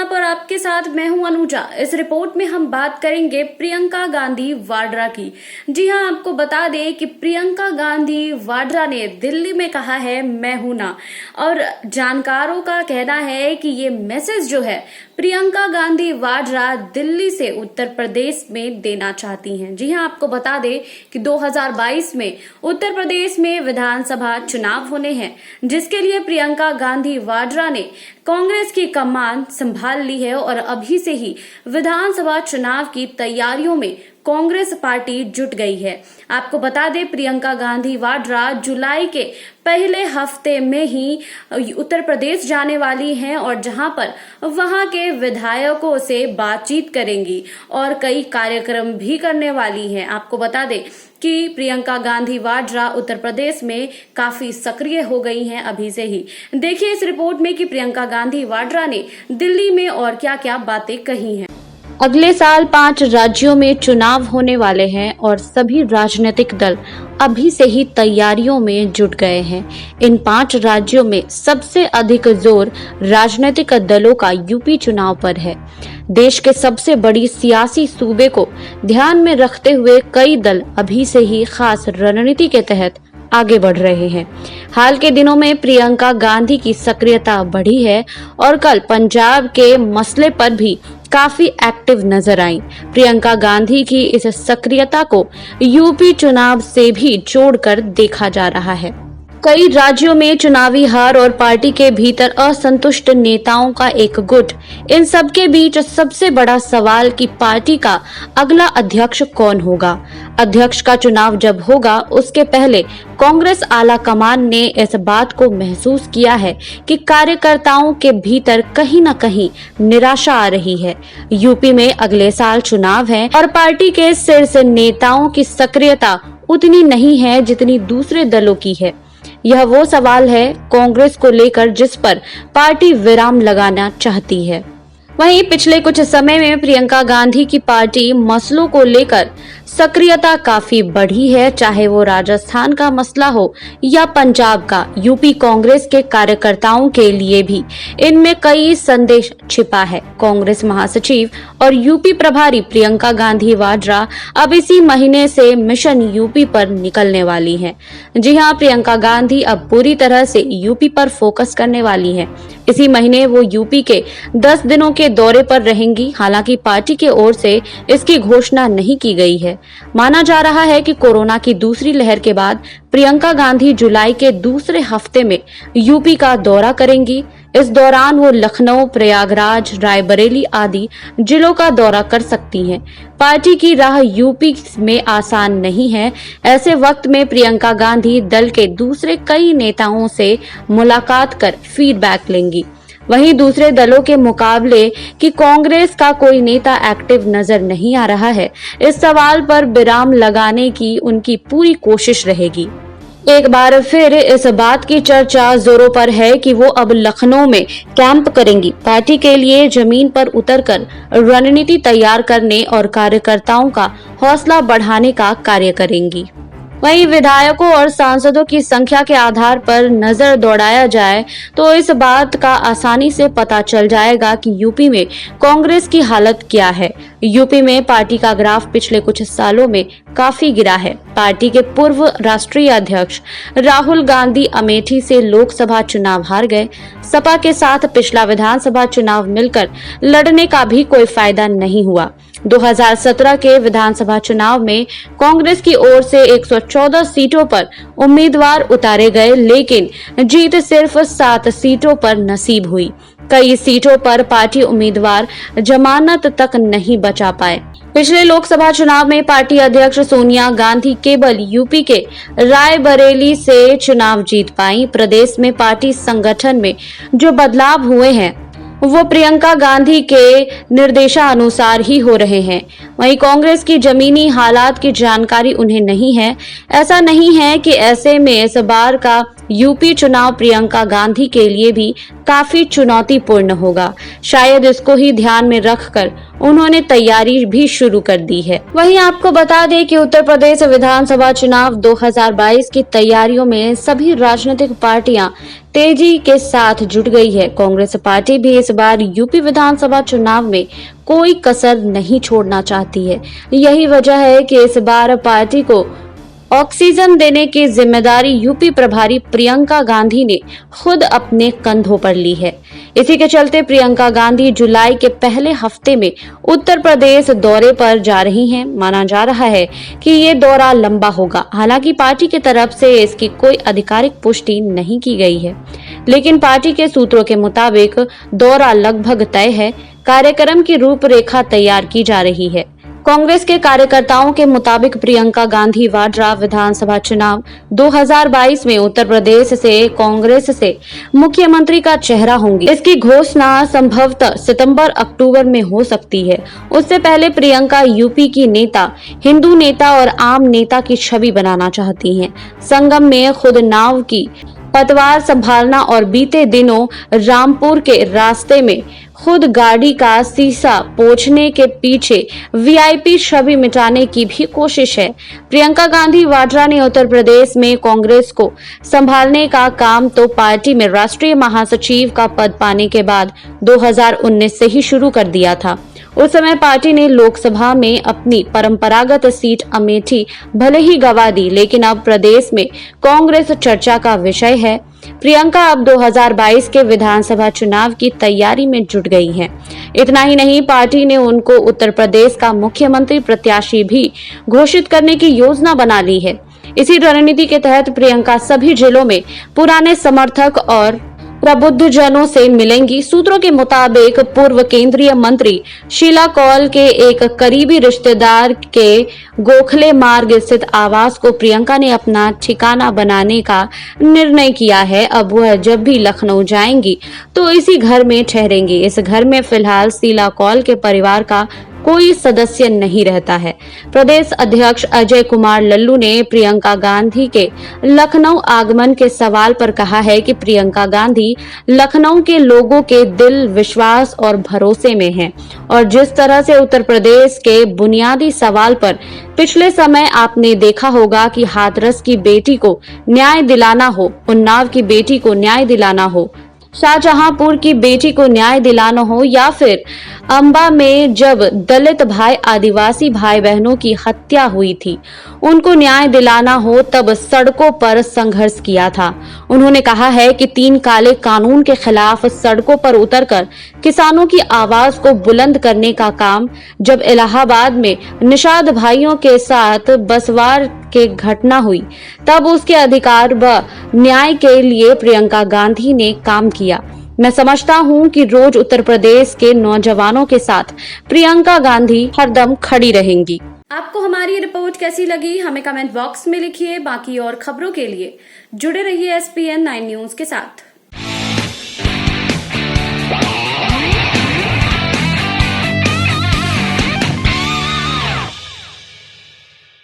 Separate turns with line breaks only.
यहाँ पर आपके साथ मैं हूं अनुजा। इस रिपोर्ट में हम बात करेंगे प्रियंका गांधी वाड्रा की। जी हाँ, आपको बता दें कि प्रियंका गांधी वाड्रा ने दिल्ली में कहा है मैं हूं ना, और जानकारों का कहना है कि ये मैसेज जो है प्रियंका गांधी वाड्रा दिल्ली से उत्तर प्रदेश में देना चाहती हैं। जी हाँ, आपको बता दें कि 2022 में उत्तर प्रदेश में विधानसभा चुनाव होने हैं, जिसके लिए प्रियंका गांधी वाड्रा ने कांग्रेस की कमान संभाल ली है और अभी से ही विधानसभा चुनाव की तैयारियों में कांग्रेस पार्टी जुट गई है। आपको बता दें, प्रियंका गांधी वाड्रा जुलाई के पहले हफ्ते में ही उत्तर प्रदेश जाने वाली हैं और जहां पर वहां के विधायकों से बातचीत करेंगी और कई कार्यक्रम भी करने वाली हैं। आपको बता दें कि प्रियंका गांधी वाड्रा उत्तर प्रदेश में काफी सक्रिय हो गई हैं अभी से ही। देखिए इस रिपोर्ट में कि प्रियंका गांधी वाड्रा ने दिल्ली में और क्या क्या बातें कही हैं।
अगले साल 5 राज्यों में चुनाव होने वाले हैं और सभी राजनीतिक दल अभी से ही तैयारियों में जुट गए हैं। इन 5 राज्यों में सबसे अधिक जोर राजनीतिक दलों का यूपी चुनाव पर है। देश के सबसे बड़ी सियासी सूबे को ध्यान में रखते हुए कई दल अभी से ही खास रणनीति के तहत आगे बढ़ रहे हैं। हाल के दिनों में प्रियंका गांधी की सक्रियता बढ़ी है और कल पंजाब के मसले पर भी काफी एक्टिव नजर आई। प्रियंका गांधी की इस सक्रियता को यूपी चुनाव से भी जोड़कर देखा जा रहा है। कई राज्यों में चुनावी हार और पार्टी के भीतर असंतुष्ट नेताओं का एक गुट। इन सब के बीच सबसे बड़ा सवाल कि पार्टी का अगला अध्यक्ष कौन होगा। अध्यक्ष का चुनाव जब होगा उसके पहले कांग्रेस आला कमान ने इस बात को महसूस किया है कि कार्यकर्ताओं के भीतर कहीं न कहीं निराशा आ रही है। यूपी में अगले साल चुनाव है और पार्टी के शीर्ष नेताओं की सक्रियता उतनी नहीं है जितनी दूसरे दलों की है। यह वो सवाल है कांग्रेस को लेकर जिस पर पार्टी विराम लगाना चाहती है। वहीं पिछले कुछ समय में प्रियंका गांधी की पार्टी मसलों को लेकर सक्रियता काफी बढ़ी है, चाहे वो राजस्थान का मसला हो या पंजाब का। यूपी कांग्रेस के कार्यकर्ताओं के लिए भी इनमें कई संदेश छिपा है। कांग्रेस महासचिव और यूपी प्रभारी प्रियंका गांधी वाड्रा अब इसी महीने से मिशन यूपी पर निकलने वाली हैं। जी हां, प्रियंका गांधी अब पूरी तरह से यूपी पर फोकस करने वाली हैं। इसी महीने वो यूपी के 10 दिनों के दौरे पर रहेंगी। हालांकि पार्टी के ओर से इसकी घोषणा नहीं की गई है। माना जा रहा है कि कोरोना की दूसरी लहर के बाद प्रियंका गांधी जुलाई के दूसरे हफ्ते में यूपी का दौरा करेंगी। इस दौरान वो लखनऊ, प्रयागराज, रायबरेली आदि जिलों का दौरा कर सकती हैं। पार्टी की राह यूपी में आसान नहीं है। ऐसे वक्त में प्रियंका गांधी दल के दूसरे कई नेताओं से मुलाकात कर फीडबैक लेंगी। वहीं दूसरे दलों के मुकाबले कि कांग्रेस का कोई नेता एक्टिव नजर नहीं आ रहा है, इस सवाल पर विराम लगाने की उनकी पूरी कोशिश रहेगी। एक बार फिर इस बात की चर्चा जोरों पर है कि वो अब लखनऊ में कैंप करेंगी। पार्टी के लिए जमीन पर उतरकर रणनीति तैयार करने और कार्यकर्ताओं का हौसला बढ़ाने का कार्य करेंगी। वहीं विधायकों और सांसदों की संख्या के आधार पर नजर दौड़ाया जाए तो इस बात का आसानी से पता चल जाएगा कि यूपी में कांग्रेस की हालत क्या है। यूपी में पार्टी का ग्राफ पिछले कुछ सालों में काफी गिरा है। पार्टी के पूर्व राष्ट्रीय अध्यक्ष राहुल गांधी अमेठी से लोकसभा चुनाव हार गए। सपा के साथ पिछला विधानसभा चुनाव मिलकर लड़ने का भी कोई फायदा नहीं हुआ। 2017 के विधानसभा चुनाव में कांग्रेस की ओर से 114 सीटों पर उम्मीदवार उतारे गए, लेकिन जीत सिर्फ 7 सीटों पर नसीब हुई। कई सीटों पर पार्टी उम्मीदवार जमानत तक नहीं बचा पाए। पिछले लोकसभा चुनाव में पार्टी अध्यक्ष सोनिया गांधी केवल यूपी के रायबरेली से चुनाव जीत पाई। प्रदेश में पार्टी संगठन में जो बदलाव हुए हैं वो प्रियंका गांधी के निर्देशानुसार ही हो रहे हैं। वहीं कांग्रेस की जमीनी हालात की जानकारी उन्हें नहीं है। ऐसा नहीं है कि ऐसे में इस बार का यूपी चुनाव प्रियंका गांधी के लिए भी काफी चुनौतीपूर्ण होगा। शायद इसको ही ध्यान में रखकर उन्होंने तैयारी भी शुरू कर दी है। वहीं आपको बता दें कि उत्तर प्रदेश विधानसभा चुनाव 2022 की तैयारियों में सभी राजनीतिक पार्टियां तेजी के साथ जुट गई है। कांग्रेस पार्टी भी इस बार यूपी विधानसभा चुनाव में कोई कसर नहीं छोड़ना चाहती है। यही वजह है कि इस बार पार्टी को ऑक्सीजन देने की जिम्मेदारी यूपी प्रभारी प्रियंका गांधी ने खुद अपने कंधों पर ली है। इसी के चलते प्रियंका गांधी जुलाई के पहले हफ्ते में उत्तर प्रदेश दौरे पर जा रही हैं। माना जा रहा है कि ये दौरा लंबा होगा। हालांकि पार्टी की तरफ से इसकी कोई आधिकारिक पुष्टि नहीं की गई है, लेकिन पार्टी के सूत्रों के मुताबिक दौरा लगभग तय है। कार्यक्रम की रूपरेखा तैयार की जा रही है। कांग्रेस के कार्यकर्ताओं के मुताबिक प्रियंका गांधी वाड्रा विधानसभा चुनाव 2022 में उत्तर प्रदेश से कांग्रेस से मुख्यमंत्री का चेहरा होंगी। इसकी घोषणा संभवतः सितंबर-अक्टूबर में हो सकती है। उससे पहले प्रियंका यूपी की नेता, हिंदू नेता और आम नेता की छवि बनाना चाहती हैं। संगम में खुद नाव की पतवार संभालना और बीते दिनों रामपुर के रास्ते में खुद गाड़ी का शीशा पोंछने के पीछे वीआईपी छवि मिटाने की भी कोशिश है। प्रियंका गांधी वाड्रा ने उत्तर प्रदेश में कांग्रेस को संभालने का काम तो पार्टी में राष्ट्रीय महासचिव का पद पाने के बाद 2019 से ही शुरू कर दिया था। उस समय पार्टी ने लोकसभा में अपनी परंपरागत सीट अमेठी भले ही गंवा दी, लेकिन अब प्रदेश में कांग्रेस चर्चा का विषय है। प्रियंका अब 2022 के विधानसभा चुनाव की तैयारी में जुट गई हैं। इतना ही नहीं, पार्टी ने उनको उत्तर प्रदेश का मुख्यमंत्री प्रत्याशी भी घोषित करने की योजना बना ली है। इसी रणनीति के तहत प्रियंका सभी जिलों में पुराने समर्थक और प्रबुद्धजनों से मिलेंगी। सूत्रों के मुताबिक पूर्व केंद्रीय मंत्री शीला कौल के एक करीबी रिश्तेदार के गोखले मार्ग स्थित आवास को प्रियंका ने अपना ठिकाना बनाने का निर्णय किया है। अब वह जब भी लखनऊ जाएंगी तो इसी घर में ठहरेंगी। इस घर में फिलहाल शीला कौल के परिवार का कोई सदस्य नहीं रहता है। प्रदेश अध्यक्ष अजय कुमार लल्लू ने प्रियंका गांधी के लखनऊ आगमन के सवाल पर कहा है कि प्रियंका गांधी लखनऊ के लोगों के दिल, विश्वास और भरोसे में हैं और जिस तरह से उत्तर प्रदेश के बुनियादी सवाल पर पिछले समय आपने देखा होगा कि हाथरस की बेटी को न्याय दिलाना हो, उन्नाव की बेटी को न्याय दिलाना हो, शाहजहांपुर की बेटी को न्याय दिलाना हो या फिर अंबा में जब दलित भाई आदिवासी भाई बहनों की हत्या हुई थी उनको न्याय दिलाना हो, तब सड़कों पर संघर्ष किया था। उन्होंने कहा है कि 3 काले कानून के खिलाफ सड़कों पर उतरकर किसानों की आवाज को बुलंद करने का काम जब इलाहाबाद में निषाद भाइयों के साथ बसवार के घटना हुई तब उसके अधिकार व न्याय के लिए प्रियंका गांधी ने काम किया। मैं समझता हूं कि रोज उत्तर प्रदेश के नौजवानों के साथ प्रियंका गांधी हरदम खड़ी रहेंगी।
आपको हमारी रिपोर्ट कैसी लगी हमें कमेंट बॉक्स में लिखिए। बाकी और खबरों के लिए जुड़े रहिए SPN 9 न्यूज के साथ।